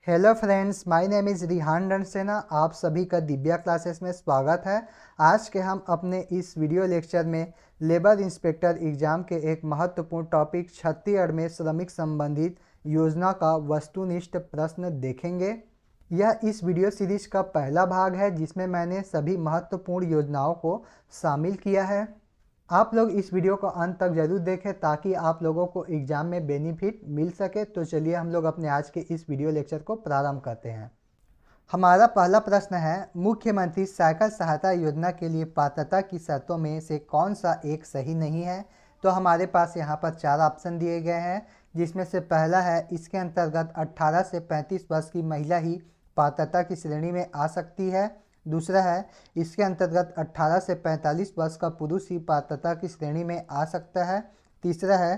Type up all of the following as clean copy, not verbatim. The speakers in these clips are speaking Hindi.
Hello friends, my name is Rihan Ransena. आप सभी का दिव्या क्लासेस में स्वागत है। आज के हम अपने इस वीडियो लेक्चर में लेबर इंस्पेक्टर एग्जाम के एक महत्वपूर्ण टॉपिक छत्तीसगढ़ में श्रमिक संबंधित योजना का वस्तुनिष्ठ प्रश्न देखेंगे। यह इस वीडियो सीरीज का पहला भाग है जिसमें मैंने सभी महत्वपूर्ण योजनाओं को शामिल किया है। आप लोग इस वीडियो को अंत तक जरूर देखें ताकि आप लोगों को एग्जाम में बेनिफिट मिल सके। तो चलिए हम लोग अपने आज के इस वीडियो लेक्चर को प्रारंभ करते हैं। हमारा पहला प्रश्न है, मुख्यमंत्री साइकिल सहायता योजना के लिए पात्रता की शर्तों में से कौन सा एक सही नहीं है। तो हमारे पास यहाँ पर 4 ऑप्शन दिए गए हैं, जिसमें से पहला है इसके अंतर्गत 18 से 35 वर्ष की महिला ही पात्रता की श्रेणी में आ सकती है। दूसरा है इसके अंतर्गत 18 से 45 वर्ष का पुरुष ही पात्रता की श्रेणी में आ सकता है। तीसरा है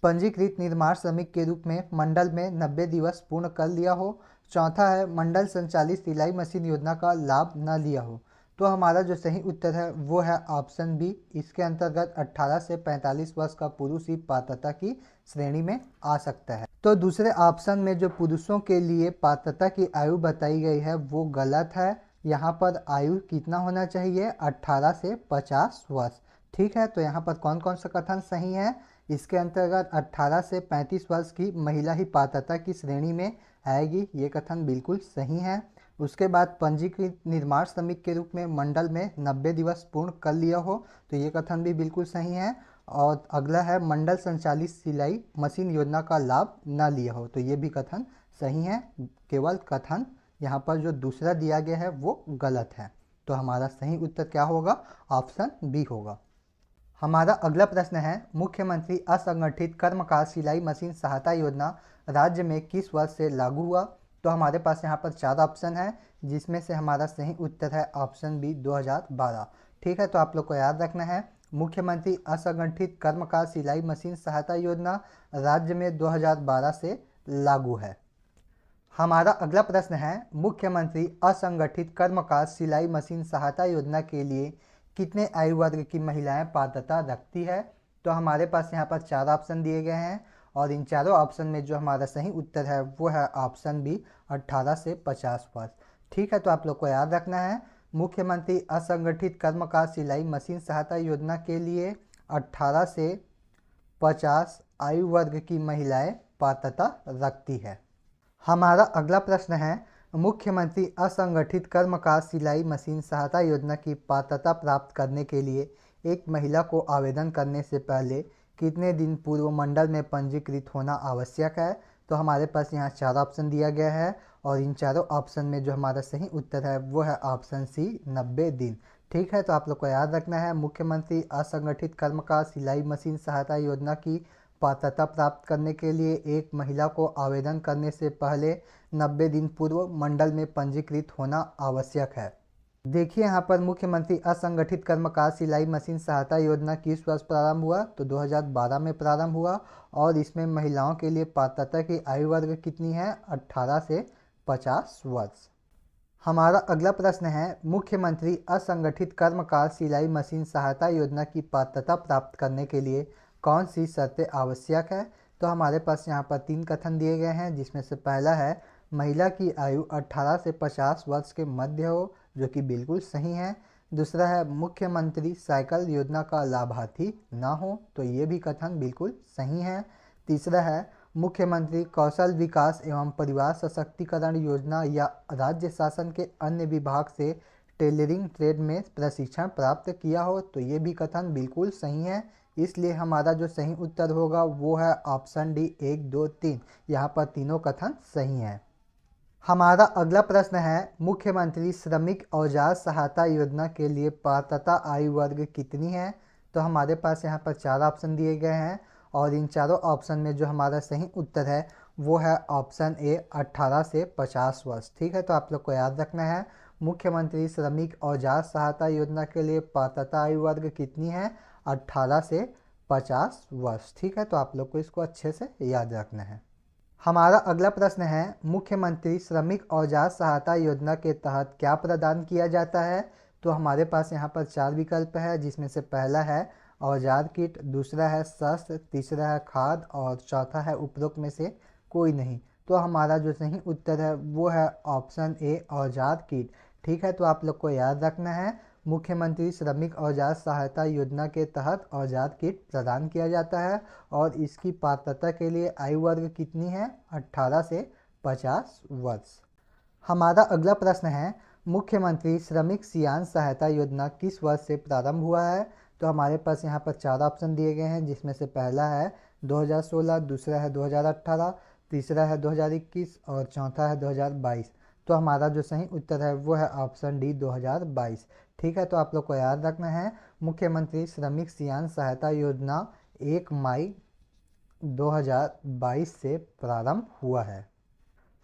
पंजीकृत निर्माण श्रमिक के रूप में मंडल में 90 दिवस पूर्ण कर लिया हो। चौथा है मंडल संचालित सिलाई मशीन योजना का लाभ न लिया हो। तो हमारा जो सही उत्तर है वो है ऑप्शन बी। इसके अंतर्गत 18 से 45 वर्ष का पुरुष ही पात्रता की श्रेणी में आ सकता है। तो दूसरे ऑप्शन में जो पुरुषों के लिए पात्रता की आयु बताई गई है वो गलत है। यहाँ पर आयु कितना होना चाहिए, 18 से 50 वर्ष। ठीक है, तो यहाँ पर कौन कौन सा कथन सही है। इसके अंतर्गत 18 से 35 वर्ष की महिला ही पात्रता की श्रेणी में आएगी, ये कथन बिल्कुल सही है। उसके बाद पंजीकृत निर्माण श्रमिक के रूप में मंडल में 90 दिवस पूर्ण कर लिया हो, तो ये कथन भी बिल्कुल सही है। और अगला है मंडल संचालित सिलाई मशीन योजना का लाभ न लिया हो, तो ये भी कथन सही है। केवल कथन यहाँ पर जो दूसरा दिया गया है वो गलत है। तो हमारा सही उत्तर क्या होगा, ऑप्शन बी होगा। हमारा अगला प्रश्न है, मुख्यमंत्री असंगठित कर्मकार सिलाई मशीन सहायता योजना राज्य में किस वर्ष से लागू हुआ। तो हमारे पास यहाँ पर 4 ऑप्शन है, जिसमें से हमारा सही उत्तर है ऑप्शन बी 2012। ठीक है, तो आप लोग को याद रखना है मुख्यमंत्री असंगठित कर्मकार सिलाई मशीन सहायता योजना राज्य में 2012 से लागू है। हमारा अगला प्रश्न है, मुख्यमंत्री असंगठित कर्मकार सिलाई मशीन सहायता योजना के लिए कितने आयु वर्ग की महिलाएं पात्रता रखती है। तो हमारे पास यहाँ पर 4 ऑप्शन दिए गए हैं और इन चारों ऑप्शन में जो हमारा सही उत्तर है वो है ऑप्शन बी 18 से 50 वर्ष। ठीक है, तो आप लोग को याद रखना है मुख्यमंत्री असंगठित कर्मकार सिलाई मशीन सहायता योजना के लिए 18 से 50 आयु वर्ग की महिलाएं पात्रता रखती है। हमारा अगला प्रश्न है, मुख्यमंत्री असंगठित कर्मकार सिलाई मशीन सहायता योजना की पात्रता प्राप्त करने के लिए एक महिला को आवेदन करने से पहले कितने दिन पूर्व मंडल में पंजीकृत होना आवश्यक है। तो हमारे पास यहाँ 4 ऑप्शन दिया गया है और इन चारों ऑप्शन में जो हमारा सही उत्तर है वो है ऑप्शन सी 90 दिन। ठीक है, तो आप लोग को याद रखना है मुख्यमंत्री असंगठित कर्मकार सिलाई मशीन सहायता योजना की पात्रता प्राप्त करने के लिए एक महिला को आवेदन करने से पहले 90 दिन पूर्व मंडल में पंजीकृत होना आवश्यक है। देखिए यहाँ पर मुख्यमंत्री असंगठित कर्मकार सिलाई मशीन सहायता योजना किस वर्ष प्रारंभ हुआ। तो 2012 में प्रारंभ हुआ और इसमें महिलाओं के लिए पात्रता की आयु वर्ग कितनी है, 18 से 50 वर्ष। हमारा अगला प्रश्न है, मुख्यमंत्री असंगठित कर्मकार सिलाई मशीन सहायता योजना की पात्रता प्राप्त करने के लिए कौन सी शर्तें आवश्यक है। तो हमारे पास यहाँ पर 3 कथन दिए गए हैं, जिसमें से पहला है महिला की आयु 18 से 50 वर्ष के मध्य हो, जो कि बिल्कुल सही है। दूसरा है मुख्यमंत्री साइकिल योजना का लाभार्थी ना हो, तो ये भी कथन बिल्कुल सही है। तीसरा है मुख्यमंत्री कौशल विकास एवं परिवार सशक्तिकरण योजना या राज्य शासन के अन्य विभाग से टेलरिंग ट्रेड में प्रशिक्षण प्राप्त किया हो, तो ये भी कथन बिल्कुल सही है। इसलिए हमारा जो सही उत्तर होगा वो है ऑप्शन डी 1, 2, 3। यहाँ पर तीनों कथन सही हैं। हमारा अगला प्रश्न है, मुख्यमंत्री श्रमिक औजार सहायता योजना के लिए पात्रता आयु वर्ग कितनी है। तो हमारे पास यहाँ पर 4 ऑप्शन दिए गए हैं और इन चारों ऑप्शन में जो हमारा सही उत्तर है वो है ऑप्शन ए 18 से 50 वर्ष। ठीक है, तो आप लोग को याद रखना है मुख्यमंत्री श्रमिक औजार सहायता योजना के लिए पात्रता आयु वर्ग कितनी है, 18 से 50 वर्ष। ठीक है, तो आप लोग को इसको अच्छे से याद रखना है। हमारा अगला प्रश्न है, मुख्यमंत्री श्रमिक औजार सहायता योजना के तहत क्या प्रदान किया जाता है। तो हमारे पास यहाँ पर 4 विकल्प है, जिसमें से पहला है औजार किट, दूसरा है शस्त्र, तीसरा है खाद और चौथा है उपरोक्त में से कोई नहीं। तो हमारा जो सही उत्तर है वो है ऑप्शन ए औजार किट। ठीक है, तो आप लोग को याद रखना है मुख्यमंत्री श्रमिक औजार सहायता योजना के तहत औजार किट प्रदान किया जाता है और इसकी पात्रता के लिए आयु वर्ग कितनी है, 18 से 50 वर्ष। हमारा अगला प्रश्न है मुख्यमंत्री श्रमिक सियान सहायता योजना किस वर्ष से प्रारंभ हुआ है। तो हमारे पास यहाँ पर 4 ऑप्शन दिए गए हैं, जिसमें से पहला है 2016, दूसरा है 2018, तीसरा है 2021 और चौथा है 2022। तो हमारा जो सही उत्तर है वो है ऑप्शन डी 2022। ठीक है, तो आप लोग को याद रखना है मुख्यमंत्री श्रमिक सियान सहायता योजना 1 मई 2022 से प्रारंभ हुआ है।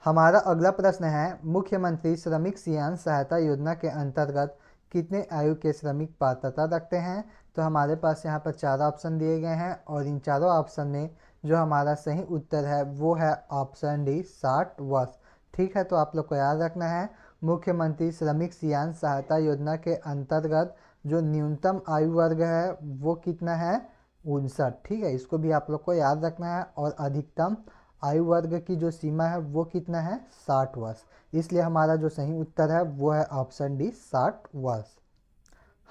हमारा अगला प्रश्न है मुख्यमंत्री श्रमिक सियान सहायता योजना के अंतर्गत कितने आयु के श्रमिक पात्रता रखते हैं। तो हमारे पास यहाँ पर 4 ऑप्शन दिए गए हैं और इन चारों ऑप्शन में जो हमारा सही उत्तर है वो है ऑप्शन डी 60 वर्ष। ठीक है, तो आप लोग को याद रखना है मुख्यमंत्री श्रमिक सियान सहायता योजना के अंतर्गत जो न्यूनतम आयु वर्ग है वो कितना है, 59। ठीक है, इसको भी आप लोग को याद रखना है और अधिकतम आयु वर्ग की जो सीमा है वो कितना है, 60 वर्ष। इसलिए हमारा जो सही उत्तर है वो है ऑप्शन डी 60 वर्ष।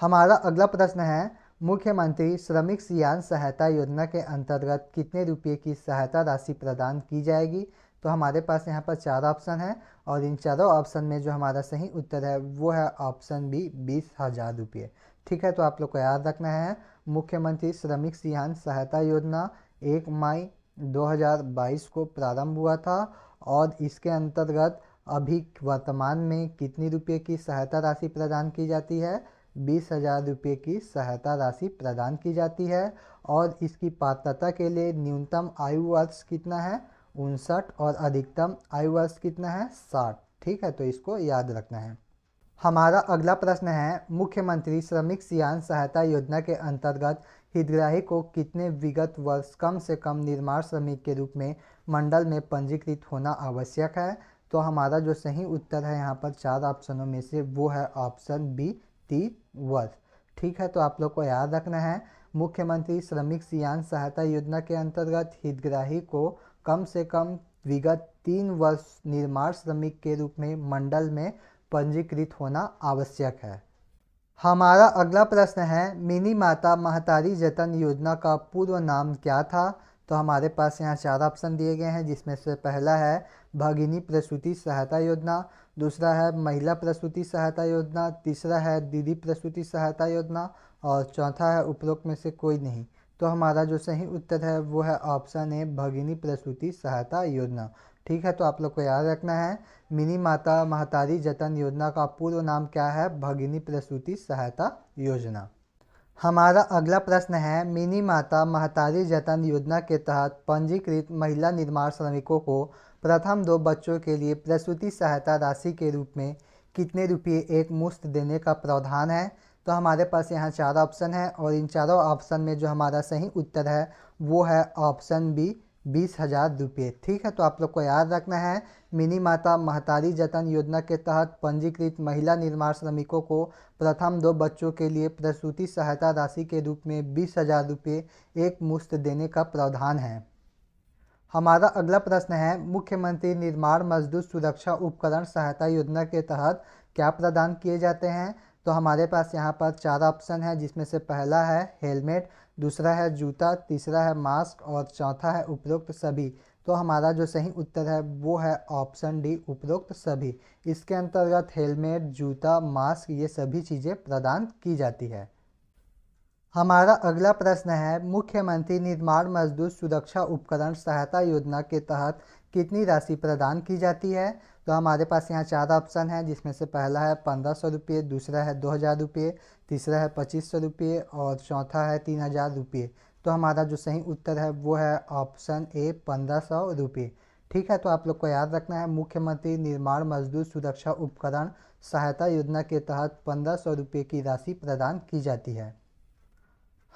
हमारा अगला प्रश्न है मुख्यमंत्री श्रमिक सियान सहायता योजना के अंतर्गत कितने रुपये की सहायता राशि प्रदान की जाएगी। तो हमारे पास यहाँ पर 4 ऑप्शन है और इन चारों ऑप्शन में जो हमारा सही उत्तर है वो है ऑप्शन बी 20,000 रुपये। ठीक है, तो आप लोग को याद रखना है मुख्यमंत्री श्रमिक सियान सहायता योजना 1 मई 2022 को प्रारंभ हुआ था और इसके अंतर्गत अभी वर्तमान में कितनी रुपये की सहायता राशि प्रदान की जाती है, 20,000 रुपये की सहायता राशि प्रदान की जाती है और इसकी पात्रता के लिए न्यूनतम आयु वर्ष कितना है, 59 और अधिकतम आयु वर्ष कितना है, 60। ठीक है, तो इसको याद रखना है। हमारा अगला प्रश्न है मुख्यमंत्री श्रमिक सियान सहायता योजना के अंतर्गत हितग्राही को कितने विगत वर्ष कम से कम निर्माण श्रमिक के रूप में मंडल में पंजीकृत होना आवश्यक है। तो हमारा जो सही उत्तर है यहाँ पर 4 ऑप्शनों में से वो है ऑप्शन बी 3 वर्ष। ठीक है, तो आप लोग को याद रखना है मुख्यमंत्री श्रमिक सियान सहायता योजना के अंतर्गत हितग्राही को कम से कम विगत 3 वर्ष निर्माण श्रमिक के रूप में मंडल में पंजीकृत होना आवश्यक है। हमारा अगला प्रश्न है मिनी माता महतारी जतन योजना का पूर्व नाम क्या था। तो हमारे पास यहाँ 4 ऑप्शन दिए गए हैं, जिसमें से पहला है भगिनी प्रसूति सहायता योजना, दूसरा है महिला प्रसूति सहायता योजना, तीसरा है दीदी प्रसूति सहायता योजना और चौथा है उपरोक्त में से कोई नहीं। तो हमारा जो सही उत्तर है वो है ऑप्शन ए भगिनी प्रसूति सहायता योजना। ठीक है, तो आप लोग को याद रखना है मिनी माता महतारी जतन योजना का पूर्व नाम क्या है, भगिनी प्रसूति सहायता योजना। हमारा अगला प्रश्न है मिनी माता महतारी जतन योजना के तहत पंजीकृत महिला निर्माण श्रमिकों को प्रथम 2 बच्चों के लिए प्रसूति सहायता राशि के रूप में कितने रुपये एक मुश्त देने का प्रावधान है। तो हमारे पास यहाँ 4 ऑप्शन है और इन चारों ऑप्शन में जो हमारा सही उत्तर है वो है ऑप्शन बी 20,000 रुपये। ठीक है, तो आप लोग को याद रखना है मिनी माता महतारी जतन योजना के तहत पंजीकृत महिला निर्माण श्रमिकों को प्रथम 2 बच्चों के लिए प्रसूति सहायता राशि के रूप में 20,000 रुपये एक मुश्त देने का प्रावधान है। हमारा अगला प्रश्न है मुख्यमंत्री निर्माण मजदूर सुरक्षा उपकरण सहायता योजना के तहत क्या प्रदान किए जाते हैं। तो हमारे पास यहाँ पर 4 ऑप्शन है, जिसमें से पहला है हेलमेट, दूसरा है जूता, तीसरा है मास्क और चौथा है उपरोक्त सभी। तो हमारा जो सही उत्तर है वो है ऑप्शन डी उपरोक्त सभी। इसके अंतर्गत हेलमेट, जूता, मास्क ये सभी चीज़ें प्रदान की जाती है। हमारा अगला प्रश्न है मुख्यमंत्री निर्माण मजदूर सुरक्षा उपकरण सहायता योजना के तहत कितनी राशि प्रदान की जाती है। तो हमारे पास यहाँ 4 ऑप्शन है, जिसमें से पहला है 1,500 रुपये, दूसरा है 2,000 रुपये, तीसरा है 2,500 रुपये और चौथा है 3,000 रुपये। तो हमारा जो सही उत्तर है वो है ऑप्शन ए 1,500 रुपये। ठीक है, तो आप लोग को याद रखना है मुख्यमंत्री निर्माण मजदूर सुरक्षा उपकरण सहायता योजना के तहत 1,500 रुपये की राशि प्रदान की जाती है।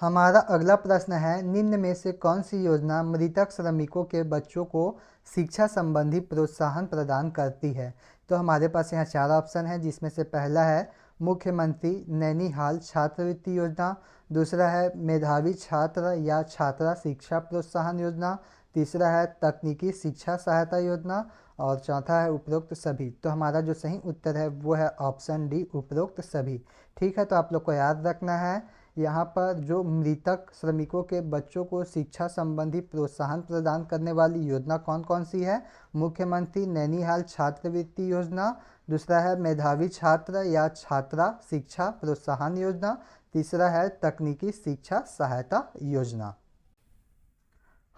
हमारा अगला प्रश्न है निम्न में से कौन सी योजना मृतक श्रमिकों के बच्चों को शिक्षा संबंधी प्रोत्साहन प्रदान करती है। तो हमारे पास यहाँ 4 ऑप्शन है, जिसमें से पहला है मुख्यमंत्री नैनीहाल छात्रवृत्ति योजना, दूसरा है मेधावी छात्र या छात्रा शिक्षा प्रोत्साहन योजना, तीसरा है तकनीकी शिक्षा सहायता योजना और चौथा है उपरोक्त सभी। तो हमारा जो सही उत्तर है वो है ऑप्शन डी, उपरोक्त सभी। ठीक है, तो आप लोग को याद रखना है यहाँ पर जो मृतक श्रमिकों के बच्चों को शिक्षा संबंधी प्रोत्साहन प्रदान करने वाली योजना कौन कौन सी है। मुख्यमंत्री नैनीहाल छात्रवृत्ति योजना, दूसरा है मेधावी छात्र या छात्रा शिक्षा प्रोत्साहन योजना, तीसरा है तकनीकी शिक्षा सहायता योजना।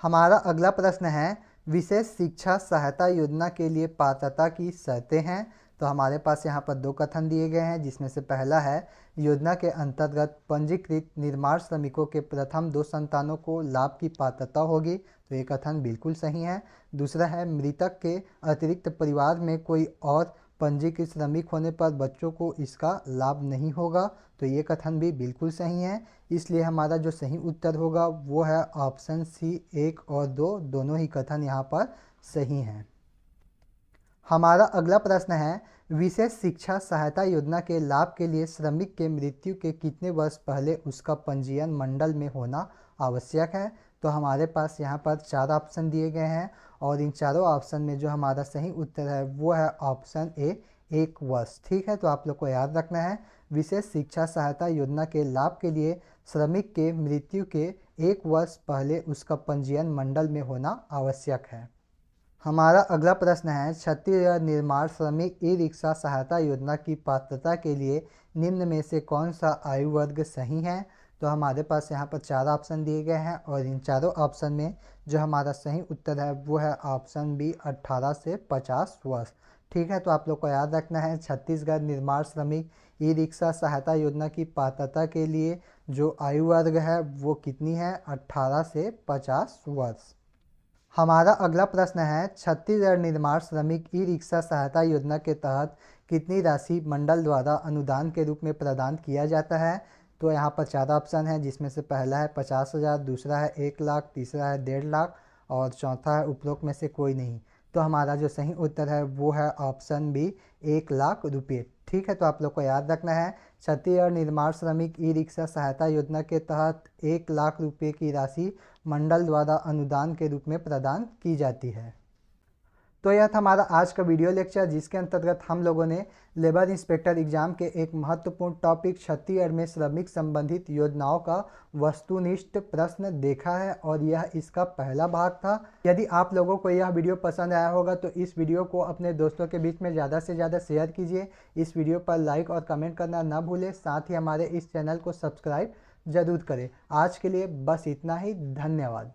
हमारा अगला प्रश्न है विशेष शिक्षा सहायता योजना के लिए पात्रता की शर्तें हैं। तो हमारे पास यहाँ पर दो कथन दिए गए हैं, जिसमें से पहला है योजना के अंतर्गत पंजीकृत निर्माण श्रमिकों के प्रथम 2 संतानों को लाभ की पात्रता होगी। तो ये कथन बिल्कुल सही है। दूसरा है मृतक के अतिरिक्त परिवार में कोई और पंजीकृत श्रमिक होने पर बच्चों को इसका लाभ नहीं होगा। तो ये कथन भी बिल्कुल सही है। इसलिए हमारा जो सही उत्तर होगा वो है ऑप्शन सी, 1 और 2 दोनों ही कथन यहाँ पर सही हैं। हमारा अगला प्रश्न है विशेष शिक्षा सहायता योजना के लाभ के लिए श्रमिक के मृत्यु के कितने वर्ष पहले उसका पंजीयन मंडल में होना आवश्यक है। तो हमारे पास यहाँ पर 4 ऑप्शन दिए गए हैं और इन चारों ऑप्शन में जो हमारा सही उत्तर है वो है ऑप्शन ए, 1 वर्ष। ठीक है, तो आप लोग को याद रखना है विशेष शिक्षा सहायता योजना के लाभ के लिए श्रमिक के मृत्यु के 1 वर्ष पहले उसका पंजीयन मंडल में होना आवश्यक है। हमारा अगला प्रश्न है छत्तीसगढ़ निर्माण श्रमिक ई रिक्शा सहायता योजना की पात्रता के लिए निम्न में से कौन सा आयु वर्ग सही है। तो हमारे पास यहाँ पर 4 ऑप्शन दिए गए हैं और इन चारों ऑप्शन में जो हमारा सही उत्तर है वो है ऑप्शन बी, 18 से 50 वर्ष। ठीक है, तो आप लोग को याद रखना है छत्तीसगढ़ निर्माण श्रमिक ई रिक्शा सहायता योजना की पात्रता के लिए जो आयु वर्ग है वो कितनी है, 18 से 50 वर्ष। हमारा अगला प्रश्न है छत्तीसगढ़ निर्माण श्रमिक ई रिक्शा सहायता योजना के तहत कितनी राशि मंडल द्वारा अनुदान के रूप में प्रदान किया जाता है। तो यहाँ पर 4 ऑप्शन है, जिसमें से पहला है 50,000, दूसरा है 1 लाख, तीसरा है 1.5 लाख और चौथा है उपरोक्त में से कोई नहीं। तो हमारा जो सही उत्तर है वो है ऑप्शन बी, 1 लाख रुपये। ठीक है, तो आप लोग को याद रखना है छत्तीसगढ़ निर्माण श्रमिक ई रिक्शा सहायता योजना के तहत 1 लाख रुपये की राशि मंडल द्वारा अनुदान के रूप में प्रदान की जाती है। तो यह था हमारा आज का वीडियो लेक्चर, जिसके अंतर्गत हम लोगों ने लेबर इंस्पेक्टर एग्जाम के एक महत्वपूर्ण टॉपिक छत्तीसगढ़ में श्रमिक संबंधित योजनाओं का वस्तुनिष्ठ प्रश्न देखा है और यह इसका पहला भाग था। यदि आप लोगों को यह वीडियो पसंद आया होगा तो इस वीडियो को अपने दोस्तों के बीच में ज़्यादा से ज़्यादा शेयर कीजिए। इस वीडियो पर लाइक और कमेंट करना ना भूलें, साथ ही हमारे इस चैनल को सब्सक्राइब जरूर करें। आज के लिए बस इतना ही, धन्यवाद।